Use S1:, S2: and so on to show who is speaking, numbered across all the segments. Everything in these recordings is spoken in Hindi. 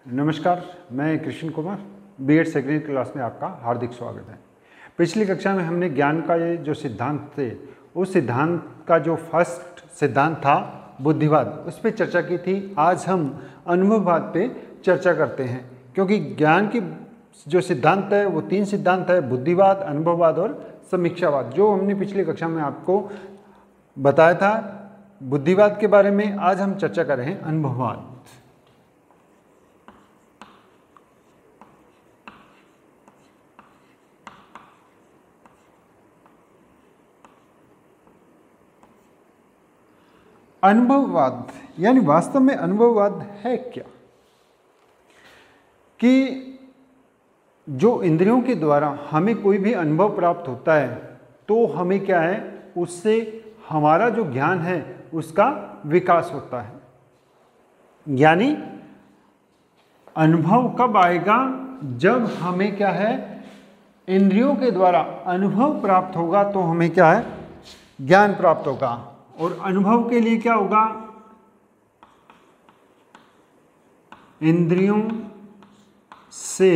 S1: नमस्कार, मैं Krishna Kumar BEd second class में आपका हार्दिक स्वागत है। पिछली कक्षा में हमने ज्ञान का ये जो सिद्धांत थे, उस सिद्धांत का जो फर्स्ट सिद्धांत था बुद्धिवाद, उस पर चर्चा की थी। आज हम अनुभववाद पे चर्चा करते हैं, क्योंकि ज्ञान की जो सिद्धांत है वो तीन सिद्धांत है, बुद्धिवाद, अनुभववाद और समीक्षावाद। जो हमने पिछली कक्षा में आपको बताया था बुद्धिवाद के बारे में, आज हम चर्चा कर रहे हैं अनुभववाद। अनुभववाद यानी वास्तव में अनुभववाद है क्या? कि जो इंद्रियों के द्वारा हमें कोई भी अनुभव प्राप्त होता है तो हमें क्या है, उससे हमारा जो ज्ञान है उसका विकास होता है। यानी अनुभव कब आएगा? जब हमें क्या है, इंद्रियों के द्वारा अनुभव प्राप्त होगा तो हमें क्या है, ज्ञान प्राप्त होगा। और अनुभव के लिए क्या होगा? इंद्रियों से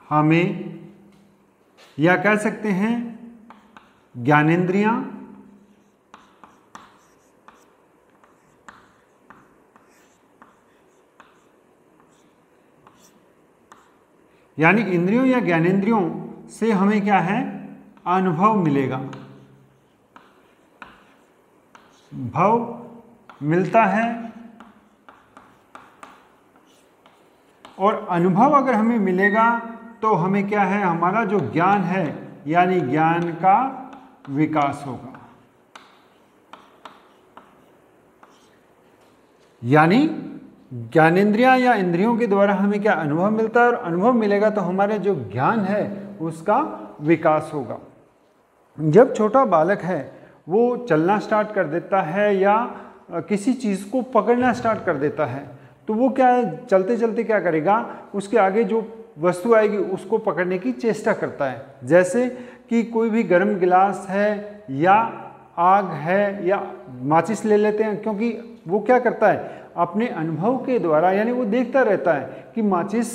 S1: हमें, या कह सकते हैं ज्ञानेंद्रियां, यानी इंद्रियों या ज्ञानेंद्रियों से हमें क्या है, अनुभव मिलेगा। भव मिलता है और अनुभव अगर हमें मिलेगा तो हमें क्या है, हमारा जो ज्ञान है यानी ज्ञान का विकास होगा। यानी ज्ञानेंद्रियां या इंद्रियों के द्वारा हमें क्या अनुभव मिलता है, और अनुभव मिलेगा तो हमारे जो ज्ञान है उसका विकास होगा। जब छोटा बालक है वो चलना स्टार्ट कर देता है या किसी चीज़ को पकड़ना स्टार्ट कर देता है, तो वो क्या है, चलते चलते क्या करेगा, उसके आगे जो वस्तु आएगी उसको पकड़ने की चेष्टा करता है। जैसे कि कोई भी गर्म गिलास है या आग है या माचिस ले लेते हैं, क्योंकि वो क्या करता है, अपने अनुभव के द्वारा, यानी वो देखता रहता है कि माचिस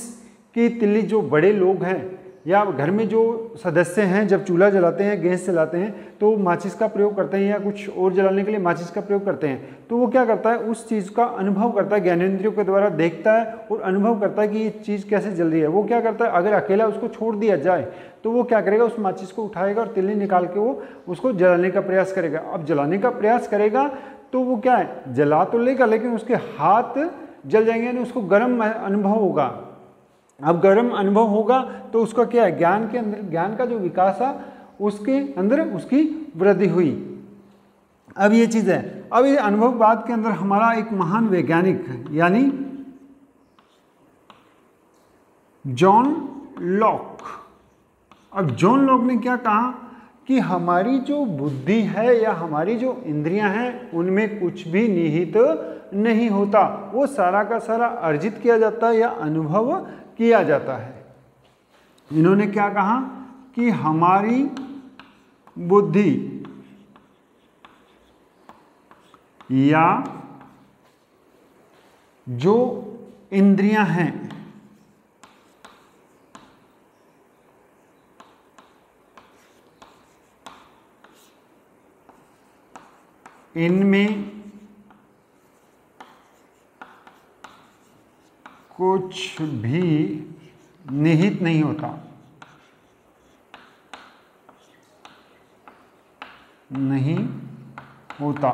S1: की तिल्ली जो बड़े लोग हैं या घर में जो सदस्य हैं जब चूल्हा जलाते हैं, गैस जलाते हैं, तो माचिस का प्रयोग करते हैं या कुछ और जलाने के लिए माचिस का प्रयोग करते हैं। तो वो क्या करता है, उस चीज़ का अनुभव करता है, ज्ञानेंद्रियों के द्वारा देखता है और अनुभव करता है कि ये चीज़ कैसे जल रही है। वो क्या करता है, अगर अकेला उसको छोड़ दिया जाए तो वो क्या करेगा, उस माचिस को उठाएगा और तिल्ली निकाल के वो उसको जलाने का प्रयास करेगा। अब जलाने का प्रयास करेगा तो वो क्या है, जला तो लेगा लेकिन उसके हाथ जल जाएंगे, यानी उसको गर्म अनुभव होगा। अब गर्म अनुभव होगा तो उसका क्या है, ज्ञान के अंदर, ज्ञान का जो विकास है उसके अंदर उसकी वृद्धि हुई। अब ये चीज़ है। अब ये अनुभववाद के अंदर हमारा एक महान वैज्ञानिक यानी जॉन लॉक। अब जॉन लॉक ने क्या कहा कि हमारी जो बुद्धि है या हमारी जो इंद्रियां हैं उनमें कुछ भी निहित नहीं होता, वो सारा का सारा अर्जित किया जाता है या अनुभव किया जाता है। इन्होंने क्या कहा कि हमारी बुद्धि या जो इंद्रियां हैं इनमें कुछ भी निहित नहीं होता, नहीं होता।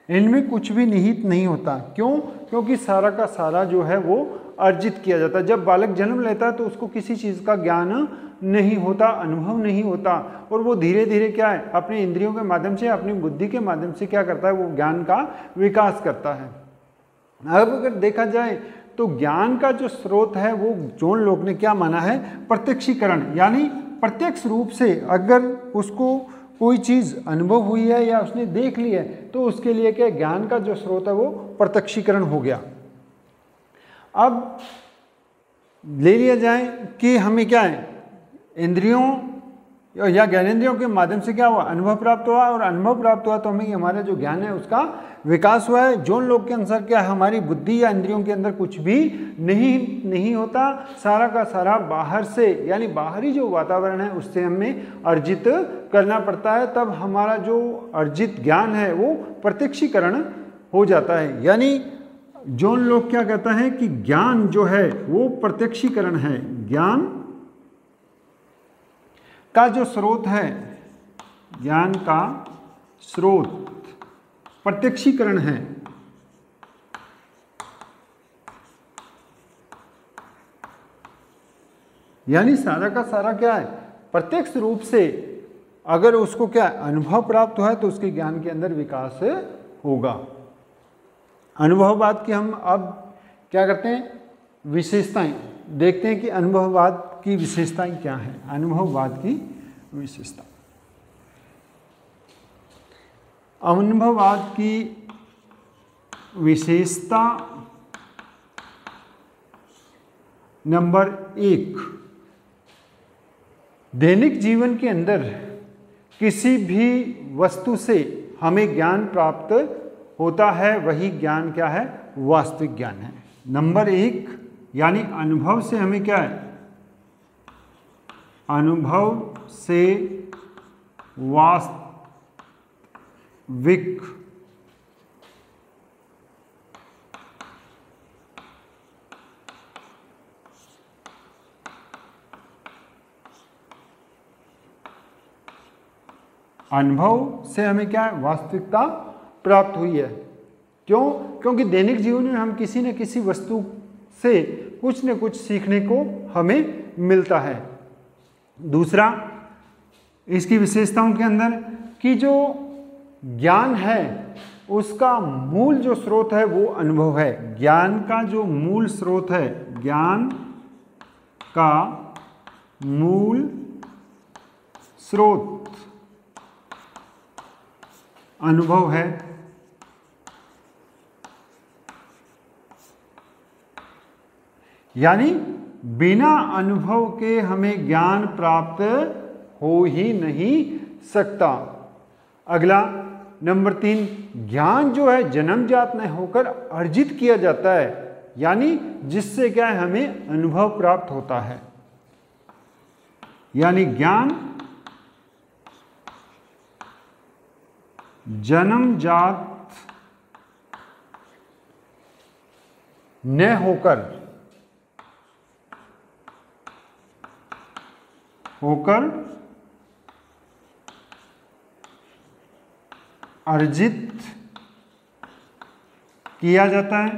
S1: इनमें कुछ भी निहित नहीं होता। क्यों? क्योंकि सारा का सारा जो है वो अर्जित किया जाता है। जब बालक जन्म लेता है तो उसको किसी चीज़ का ज्ञान नहीं होता, अनुभव नहीं होता, और वो धीरे धीरे क्या है, अपने इंद्रियों के माध्यम से, अपनी बुद्धि के माध्यम से क्या करता है, वो ज्ञान का विकास करता है। अब अगर देखा जाए तो ज्ञान का जो स्रोत है वो जॉन लॉक ने क्या माना है, प्रत्यक्षीकरण। यानी प्रत्यक्ष रूप से अगर उसको कोई चीज़ अनुभव हुई है या उसने देख ली है तो उसके लिए क्या, ज्ञान का जो स्रोत है वो प्रत्यक्षीकरण हो गया। अब ले लिया जाए कि हमें क्या है, इंद्रियों या ज्ञानेंद्रियों के माध्यम से क्या हुआ, अनुभव प्राप्त हुआ, और अनुभव प्राप्त हुआ तो हमें हमारा जो ज्ञान है उसका विकास हुआ है। जोन लोग के अनुसार क्या है, हमारी बुद्धि या इंद्रियों के अंदर कुछ भी नहीं होता, सारा का सारा बाहर से यानी बाहरी जो वातावरण है उससे हमें अर्जित करना पड़ता है, तब हमारा जो अर्जित ज्ञान है वो प्रत्यक्षीकरण हो जाता है। यानी जोन लोग क्या कहता है कि ज्ञान जो है वो प्रत्यक्षीकरण है, ज्ञान का जो स्रोत है, ज्ञान का स्रोत प्रत्यक्षीकरण है। यानी सारा का सारा क्या है, प्रत्यक्ष रूप से अगर उसको क्या अनुभव प्राप्त हुआ है तो उसके ज्ञान के अंदर विकास होगा। अनुभववाद की हम अब क्या करते हैं, विशेषताएं देखते हैं कि अनुभववाद की विशेषताएं क्या हैं। अनुभववाद की विशेषता, अनुभववाद की विशेषता नंबर 1, दैनिक जीवन के अंदर किसी भी वस्तु से हमें ज्ञान प्राप्त होता है, वही ज्ञान क्या है, वास्तविक ज्ञान है। नंबर 1 यानी अनुभव से हमें क्या है, अनुभव से वास्तविक अनुभव से हमें क्या है, वास्तविकता प्राप्त हुई है। क्यों? क्योंकि दैनिक जीवन में हम किसी न किसी वस्तु से कुछ न कुछ सीखने को हमें मिलता है। दूसरा, इसकी विशेषताओं के अंदर कि जो ज्ञान है उसका मूल जो स्रोत है वो अनुभव है। ज्ञान का जो मूल स्रोत है, ज्ञान का मूल स्रोत अनुभव है। यानी बिना अनुभव के हमें ज्ञान प्राप्त हो ही नहीं सकता। अगला नंबर 3, ज्ञान जो है जन्मजात नहीं होकर अर्जित किया जाता है, यानी जिससे क्या है, हमें अनुभव प्राप्त होता है। यानी ज्ञान जन्मजात न होकर अर्जित किया जाता है।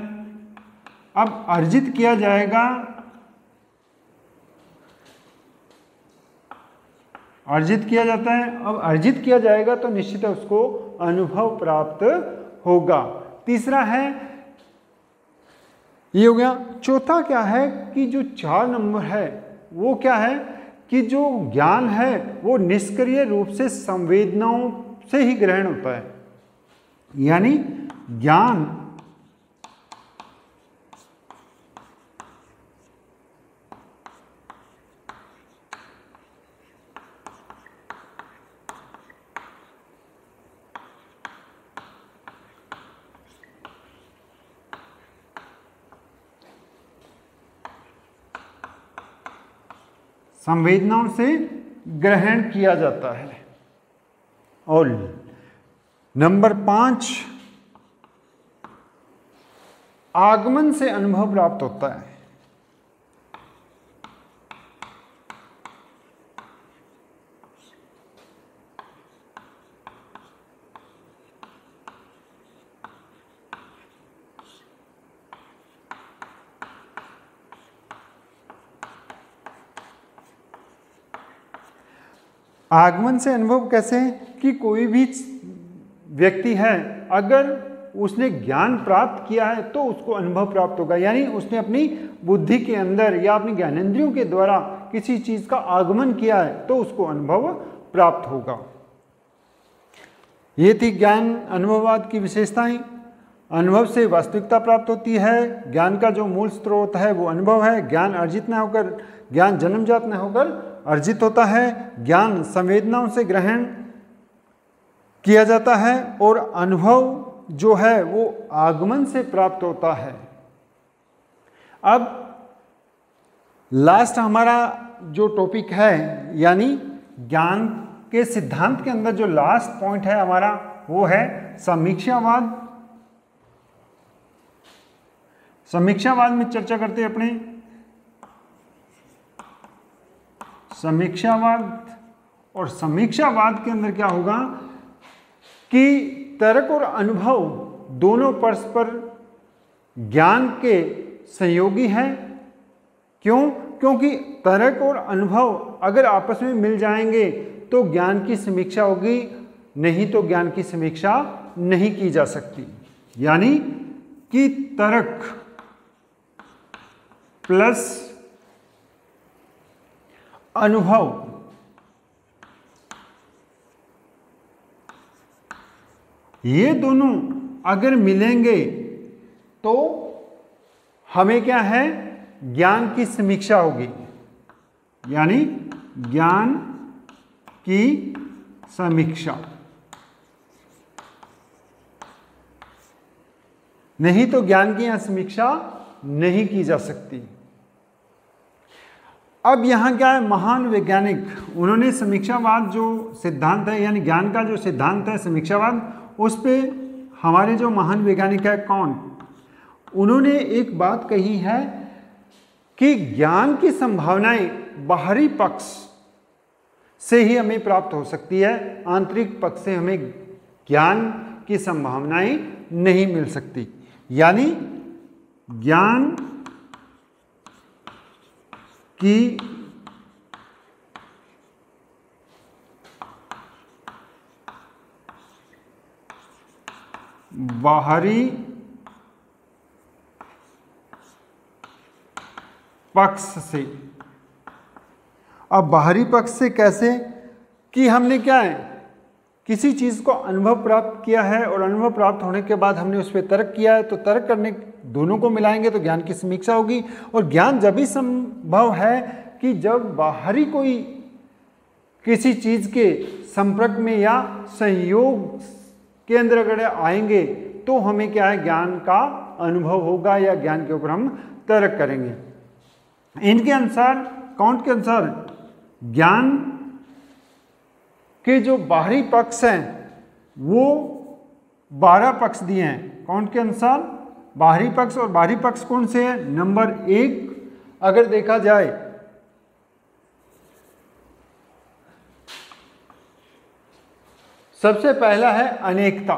S1: अब अर्जित किया जाएगा, अर्जित किया जाता है। अब अर्जित किया जाएगा तो निश्चित है उसको अनुभव प्राप्त होगा। तीसरा है, ये हो गया। चौथा क्या है कि जो 4 नंबर है वो क्या है कि जो ज्ञान है वो निष्क्रिय रूप से संवेदनाओं से ही ग्रहण होता है। यानी ज्ञान संवेदनाओं से ग्रहण किया जाता है। और नंबर 5, आगमन से अनुभव प्राप्त होता है। आगमन से अनुभव कैसे कि कोई भी व्यक्ति है, अगर उसने ज्ञान प्राप्त किया है तो उसको अनुभव प्राप्त होगा। यानी उसने अपनी बुद्धि के अंदर या अपनी ज्ञानेंद्रियों के द्वारा किसी चीज का आगमन किया है तो उसको अनुभव प्राप्त होगा। ये थी ज्ञान अनुभववाद की विशेषताएं। अनुभव से वास्तविकता प्राप्त होती है। ज्ञान का जो मूल स्रोत है वो अनुभव है। ज्ञान अर्जित न होकर, ज्ञान जन्मजात न होकर अर्जित होता है, ज्ञान संवेदनाओं से ग्रहण किया जाता है और अनुभव जो है वो आगमन से प्राप्त होता है। अब लास्ट हमारा जो टॉपिक है यानी ज्ञान के सिद्धांत के अंदर जो लास्ट पॉइंट है हमारा वो है समीक्षावाद। समीक्षावाद में चर्चा करते हैं अपने समीक्षावाद। और समीक्षावाद के अंदर क्या होगा कि तर्क और अनुभव दोनों परस्पर ज्ञान के सहयोगी हैं। क्यों? क्योंकि तर्क और अनुभव अगर आपस में मिल जाएंगे तो ज्ञान की समीक्षा होगी, नहीं तो ज्ञान की समीक्षा नहीं की जा सकती। यानी कि तर्क प्लस अनुभव ये दोनों अगर मिलेंगे तो हमें क्या है, ज्ञान की समीक्षा होगी। यानी ज्ञान की समीक्षा, नहीं तो ज्ञान की यहां समीक्षा नहीं की जा सकती। अब यहाँ क्या है, महान वैज्ञानिक उन्होंने समीक्षावाद जो सिद्धांत है यानी ज्ञान का जो सिद्धांत है समीक्षावाद, उस पे हमारे जो महान वैज्ञानिक है कौन, उन्होंने एक बात कही है कि ज्ञान की संभावनाएं बाहरी पक्ष से ही हमें प्राप्त हो सकती है, आंतरिक पक्ष से हमें ज्ञान की संभावनाएं नहीं मिल सकती। यानी ज्ञान की बाहरी पक्ष से। अब बाहरी पक्ष से कैसे कि हमने क्या है, किसी चीज़ को अनुभव प्राप्त किया है और अनुभव प्राप्त होने के बाद हमने उस पर तर्क किया है, तो तर्क करने दोनों को मिलाएंगे तो ज्ञान की समीक्षा होगी। और ज्ञान जब भी संभव है कि जब बाहरी कोई किसी चीज़ के संपर्क में या सहयोग के अंदर अगर आएंगे तो हमें क्या है, ज्ञान का अनुभव होगा या ज्ञान के ऊपर हम तर्क करेंगे। इनके अनुसार, काउंट के अनुसार, ज्ञान के जो बाहरी पक्ष हैं वो 12 पक्ष दिए हैं। काउंट के अनुसार बाहरी पक्ष, और बाहरी पक्ष कौन से हैं? नंबर 1 अगर देखा जाए सबसे पहला है अनेकता।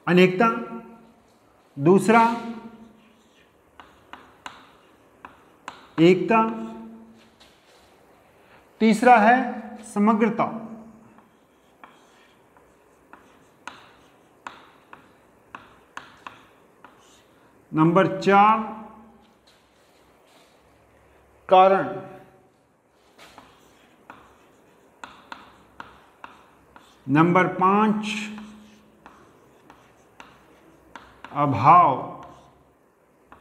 S1: अनेकता। दूसरा एकता। तीसरा है समग्रता। नंबर 4 कारण। नंबर 5 अभाव।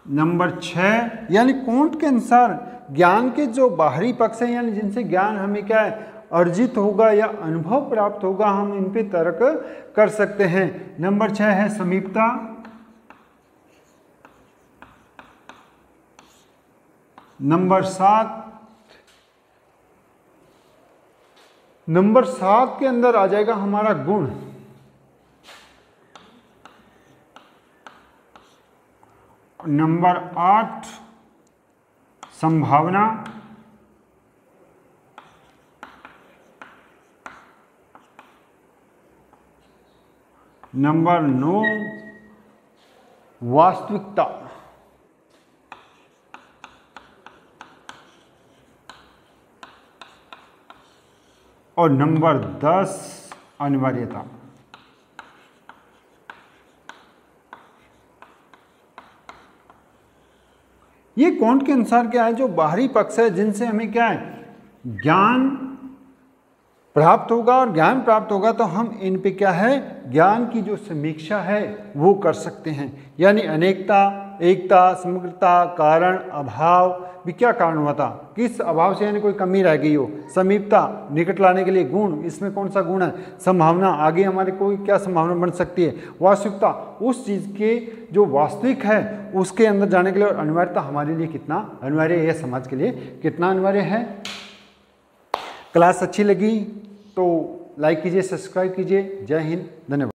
S1: नंबर 6 यानी काउंट के अनुसार ज्ञान के जो बाहरी पक्ष हैं यानी जिनसे ज्ञान हमें क्या है अर्जित होगा या अनुभव प्राप्त होगा, हम इन पे तर्क कर सकते हैं। नंबर 6 है समीपता। नंबर 7 के अंदर आ जाएगा हमारा गुण। नंबर 8 संभावना। नंबर 9 वास्तविकता। और नंबर 10 अनिवार्यता। ये काउंट के अनुसार क्या है, जो बाहरी पक्ष है जिनसे हमें क्या है ज्ञान प्राप्त होगा, और ज्ञान प्राप्त होगा तो हम इन पे क्या है ज्ञान की जो समीक्षा है वो कर सकते हैं। यानी अनेकता, एकता, समग्रता, कारण, अभाव भी क्या कारण हुआ था, किस अभाव से यानी कोई कमी रह गई हो। समीपता, निकट लाने के लिए गुण, इसमें कौन सा गुण है। संभावना, आगे हमारे कोई क्या संभावना बन सकती है। वास्तविकता, उस चीज़ के जो वास्तविक है उसके अंदर जाने के लिए। और अनिवार्यता हमारे लिए कितना अनिवार्य है, समाज के लिए कितना अनिवार्य है। क्लास अच्छी लगी तो लाइक कीजिए, सब्सक्राइब कीजिए। जय हिंद, धन्यवाद।